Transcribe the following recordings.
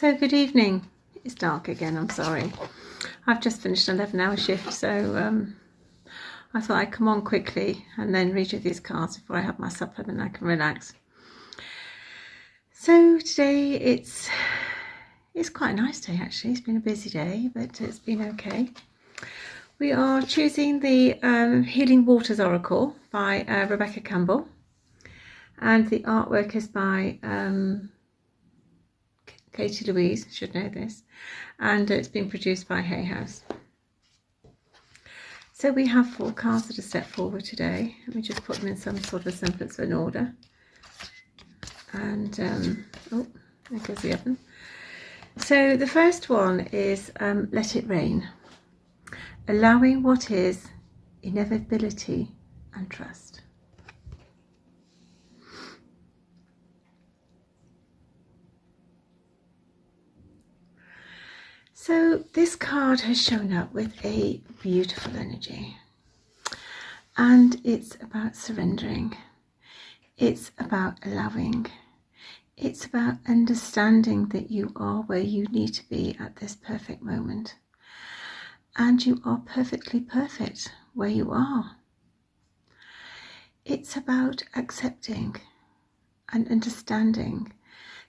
So good evening. It's dark again, I'm sorry. I've just finished an 11-hour shift, so I thought I'd come on quickly and then read you these cards before I have my supper, then I can relax. So today it's quite a nice day actually. It's been a busy day, but it's been okay. We are choosing the Healing Waters Oracle by Rebecca Campbell, and the artwork is by Katie Louise, should know this, and it's been produced by Hay House. So we have 4 cards that are set forward today. Let me just put them in some sort of semblance of an order. And oh, there goes the oven. So the first one is Let It Rain, allowing what is, inevitability and trust. So this card has shown up with a beautiful energy, and it's about surrendering, it's about allowing, it's about understanding that you are where you need to be at this perfect moment, and you are perfectly perfect where you are. It's about accepting and understanding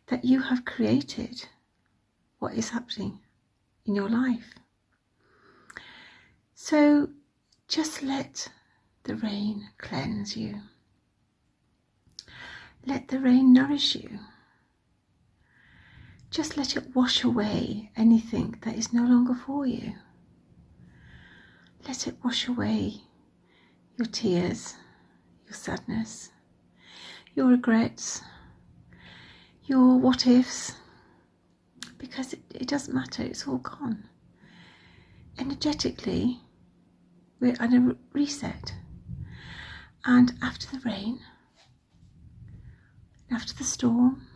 that you have created what is happening in your life. So just let the rain cleanse you. Let the rain nourish you. Just let it wash away anything that is no longer for you. Let it wash away your tears, your sadness, your regrets, your what ifs, because it doesn't matter, it's all gone. Energetically, we're at a reset. And after the rain, after the storm,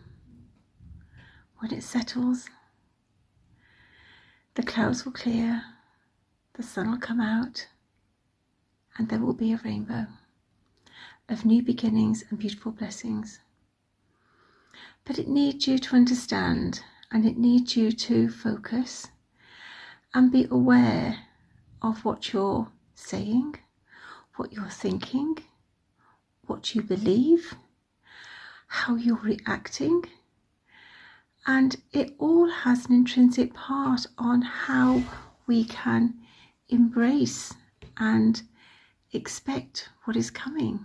when it settles, the clouds will clear, the sun will come out, and there will be a rainbow of new beginnings and beautiful blessings. But it needs you to understand, and it needs you to focus and be aware of what you're saying, what you're thinking, what you believe, how you're reacting. And it all has an intrinsic part on how we can embrace and expect what is coming.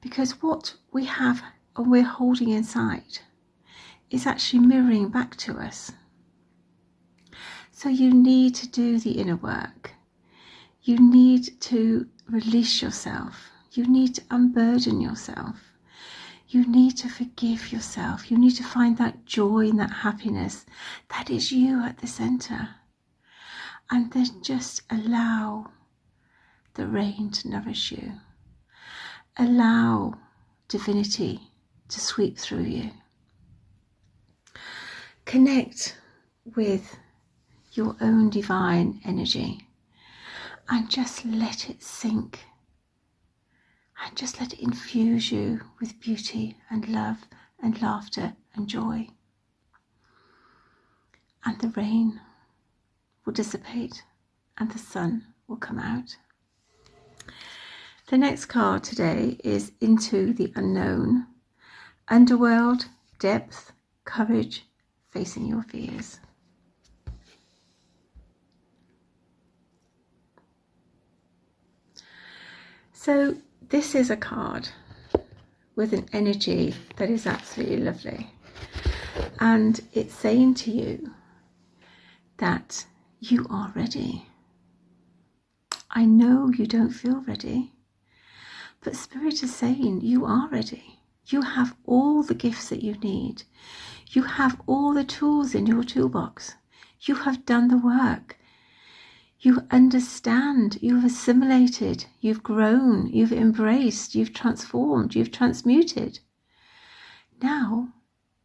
Because what we have and we're holding inside is actually mirroring back to us. So you need to do the inner work. You need to release yourself. You need to unburden yourself. You need to forgive yourself. You need to find that joy and that happiness that is you at the center. And then just allow the rain to nourish you. Allow divinity to sweep through you. Connect with your own divine energy and just let it sink, and just let it infuse you with beauty and love and laughter and joy. And the rain will dissipate and the sun will come out. The next card today is Into the Unknown, underworld, depth, courage, facing your fears. So this is a card with an energy that is absolutely lovely, and it's saying to you that you are ready. I know you don't feel ready, but Spirit is saying you are ready. You have all the gifts that you need. You have all the tools in your toolbox. You have done the work. You understand, you've assimilated, you've grown, you've embraced, you've transformed, you've transmuted. Now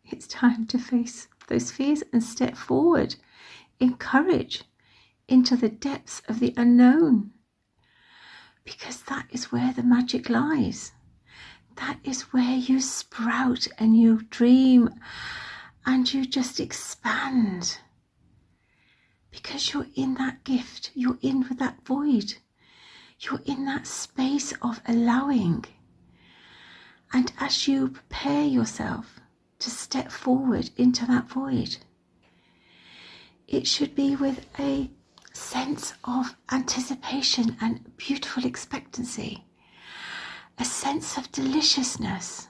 it's time to face those fears and step forward in courage into the depths of the unknown. Because that is where the magic lies. That is where you sprout and you dream and you just expand, because you're in that gift, you're in with that void, you're in that space of allowing. And as you prepare yourself to step forward into that void, it should be with a sense of anticipation and beautiful expectancy, a sense of deliciousness,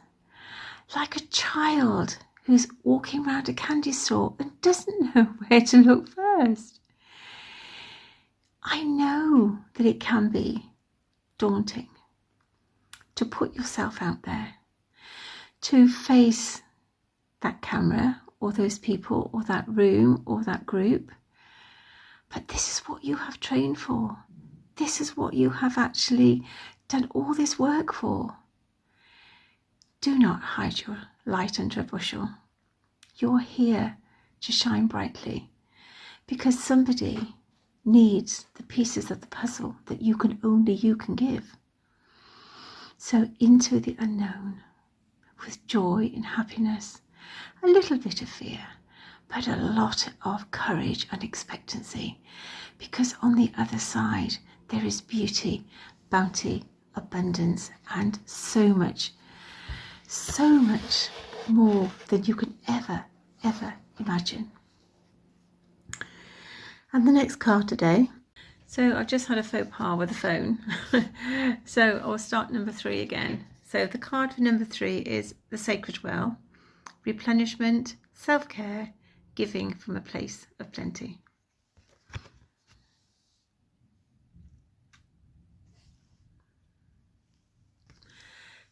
like a child who's walking around a candy store and doesn't know where to look first. I know that it can be daunting to put yourself out there, to face that camera or those people or that room or that group. But this is what you have trained for. This is what you have actually done all this work for. Do not hide your light under a bushel. You're here to shine brightly, because somebody needs the pieces of the puzzle that only you can give. So into the unknown with joy and happiness, a little bit of fear, but a lot of courage and expectancy, because on the other side there is beauty, bounty, abundance, and so much more than you could ever imagine. And the next card today, so I've just had a faux pas with the phone. So I'll start number 3 again. So the card for number 3 is the Sacred Well, replenishment, self-care, giving from a place of plenty.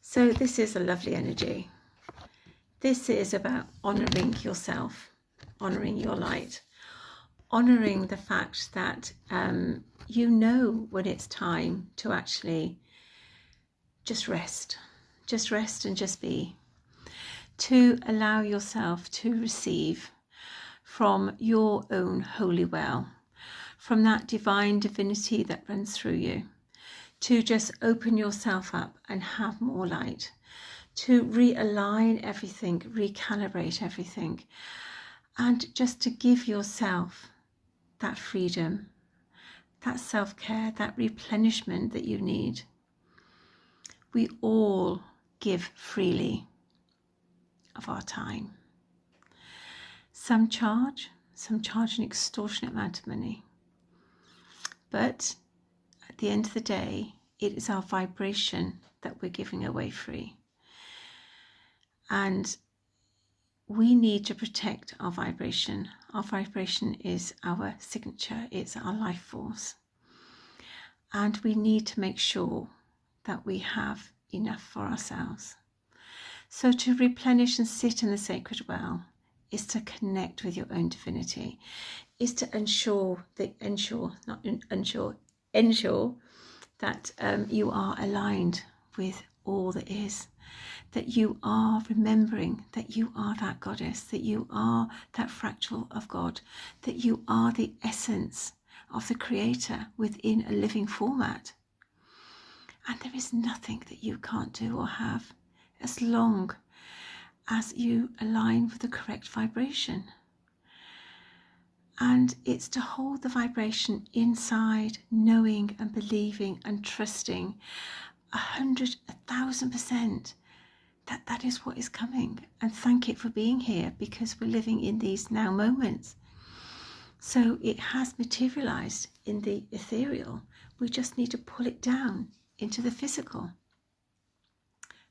So this is a lovely energy. This is about honouring yourself, honouring your light, honouring the fact that you know when it's time to actually just rest and just be, to allow yourself to receive from your own holy well, from that divine divinity that runs through you, to just open yourself up and have more light, to realign everything, recalibrate everything, and just to give yourself that freedom, that self-care, that replenishment that you need. We all give freely of our time. Some charge an extortionate amount of money. But at the end of the day, it is our vibration that we're giving away free. And we need to protect our vibration. Our vibration is our signature, it's our life force. And we need to make sure that we have enough for ourselves. So to replenish and sit in the sacred well is to connect with your own divinity, is to ensure that you are aligned with all that is, that you are remembering that you are that goddess, that you are that fractal of God, that you are the essence of the Creator within a living format. And there is nothing that you can't do or have as long as you align with the correct vibration. And it's to hold the vibration inside, knowing and believing and trusting 1,000% that that is what is coming, and thank it for being here, because we're living in these now moments. So it has materialized in the ethereal. We just need to pull it down into the physical.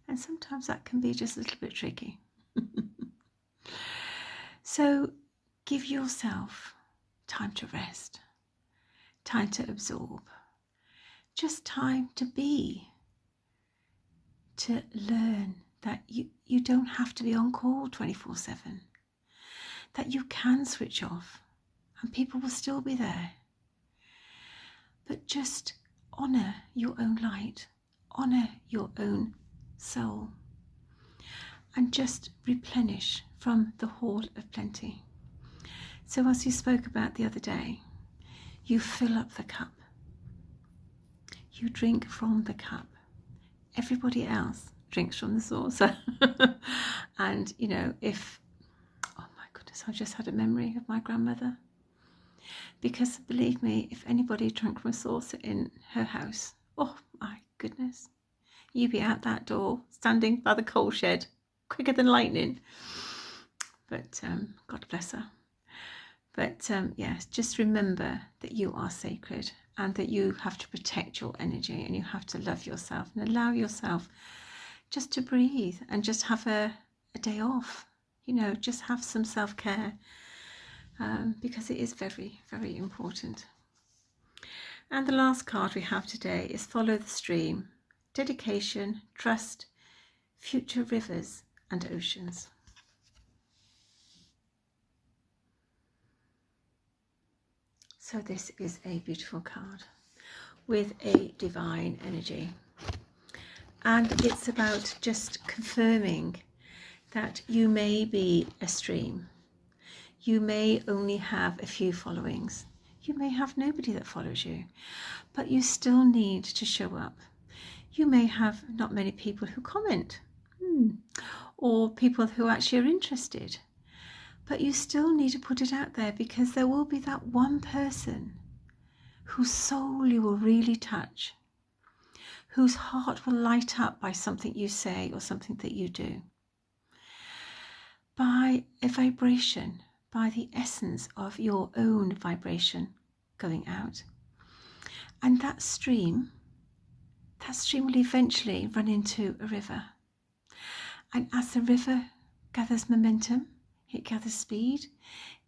And sometimes that can be just a little bit tricky. So give yourself time to rest, time to absorb, just time to be, to learn that you don't have to be on call 24/7, that you can switch off and people will still be there. But just honour your own light, honour your own soul, and just replenish from the hall of plenty. So as you spoke about the other day, you fill up the cup, you drink from the cup. Everybody else drinks from the saucer. And you know, oh my So I just had a memory of my grandmother. Because believe me, if anybody drank from a saucer in her house, oh my goodness, you'd be out that door, standing by the coal shed, quicker than lightning. But God bless her. But yes, just remember that you are sacred and that you have to protect your energy and you have to love yourself and allow yourself just to breathe and just have a day off. You know, just have some self-care. Because it is very, very important. And the last card we have today is Follow the Stream, Dedication, Trust, Future Rivers and Oceans. So this is a beautiful card with a divine energy. And it's about just confirming that you may be a stream. You may only have a few followings. You may have nobody that follows you, but you still need to show up. You may have not many people who comment, or people who actually are interested, but you still need to put it out there, because there will be that one person whose soul you will really touch, whose heart will light up by something you say or something that you do, by a vibration, by the essence of your own vibration going out. And that stream will eventually run into a river. And as the river gathers momentum, it gathers speed,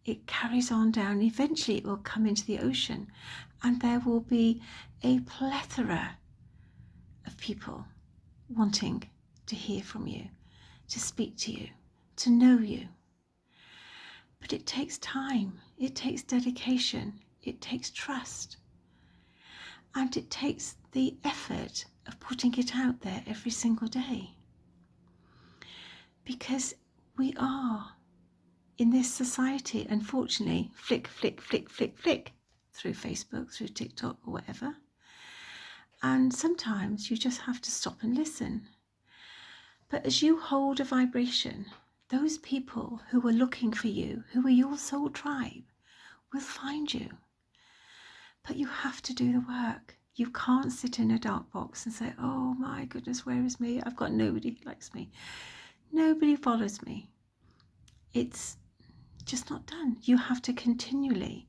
it carries on down, eventually it will come into the ocean, and there will be a plethora of people wanting to hear from you, to speak to you, to know you. But it takes time, it takes dedication, it takes trust, and it takes the effort of putting it out there every single day. Because we are in this society, unfortunately, flick through Facebook, through TikTok or whatever. And sometimes you just have to stop and listen. But as you hold a vibration, those people who are looking for you, who are your soul tribe, will find you. But you have to do the work. You can't sit in a dark box and say, oh my goodness, where is me? I've got nobody who likes me. Nobody follows me. It's just not done. You have to continually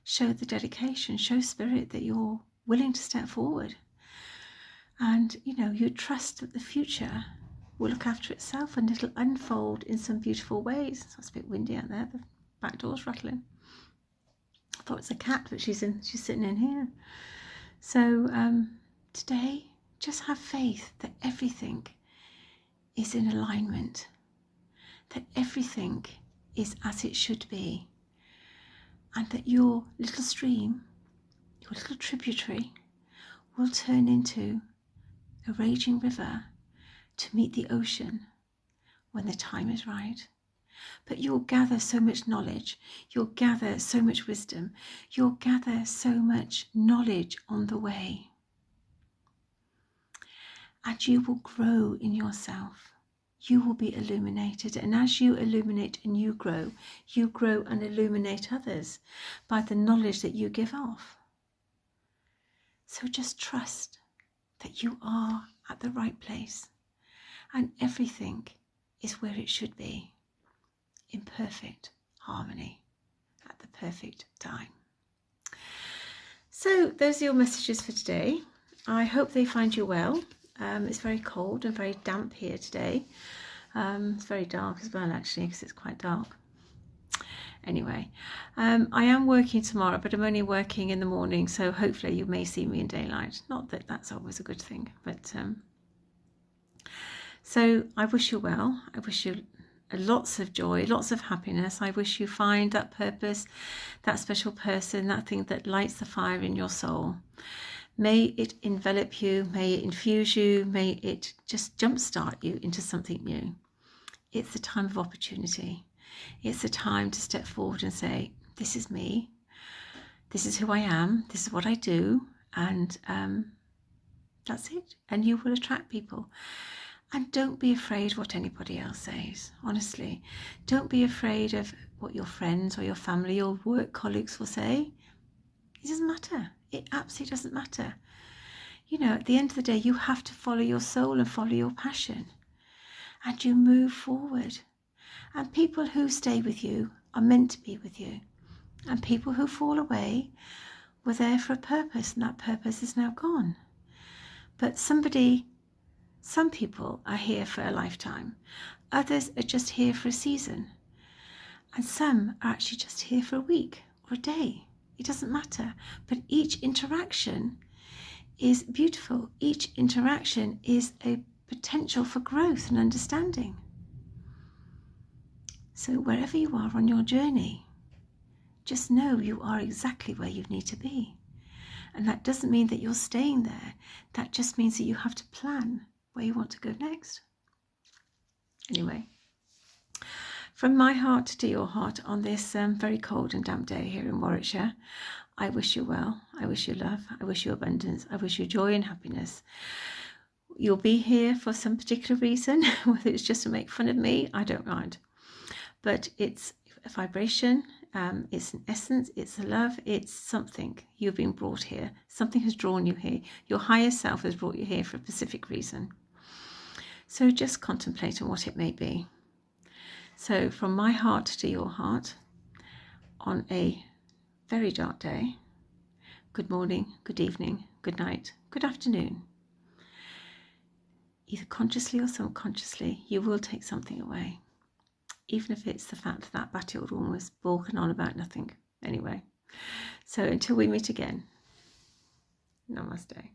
show the dedication, show spirit that you're willing to step forward. And, you know, you trust that the future will look after itself and it'll unfold in some beautiful ways. It's a bit windy out there. The back door's rattling. I thought it's a cat, but she's sitting in here. So today, just have faith that everything is in alignment, that everything is as it should be, and that your little stream, your little tributary, will turn into a raging river to meet the ocean when the time is right. But you'll gather so much knowledge, you'll gather so much wisdom, you'll gather so much knowledge on the way. And you will grow in yourself. You will be illuminated. And as you illuminate and you grow and illuminate others by the knowledge that you give off. So just trust that you are at the right place and everything is where it should be, in perfect harmony at the perfect time. So those are your messages for today. I hope they find you well. It's very cold and very damp here today. It's very dark as well, actually, because it's quite dark. Anyway, I am working tomorrow, but I'm only working in the morning, so hopefully you may see me in daylight. Not that that's always a good thing, but so I wish you well. I wish you lots of joy, lots of happiness. I wish you find that purpose, that special person, that thing that lights the fire in your soul. May it envelop you, may it infuse you, may it just jumpstart you into something new. It's a time of opportunity. It's a time to step forward and say, this is me, this is who I am, this is what I do, and that's it. And you will attract people. And don't be afraid what anybody else says, honestly. Don't be afraid of what your friends or your family or work colleagues will say. It doesn't matter. It absolutely doesn't matter. You know, at the end of the day, you have to follow your soul and follow your passion. And you move forward. And people who stay with you are meant to be with you. And people who fall away were there for a purpose, and that purpose is now gone. But some people are here for a lifetime. Others are just here for a season. And some are actually just here for a week or a day. It doesn't matter. But each interaction is beautiful. Each interaction is a potential for growth and understanding. So wherever you are on your journey, just know you are exactly where you need to be. And that doesn't mean that you're staying there. That just means that you have to plan where you want to go next. Anyway, from my heart to your heart on this very cold and damp day here in Warwickshire, I wish you well. I wish you love. I wish you abundance. I wish you joy and happiness. You'll be here for some particular reason, whether it's just to make fun of me, I don't mind. But it's a vibration, it's an essence, it's a love, it's something. You've been brought here. Something has drawn you here. Your higher self has brought you here for a specific reason. So just contemplate on what it may be. So from my heart to your heart, on a very dark day, good morning, good evening, good night, good afternoon. Either consciously or subconsciously, you will take something away. Even if it's the fact that that batty old woman was balking on about nothing. Anyway, so until we meet again, namaste.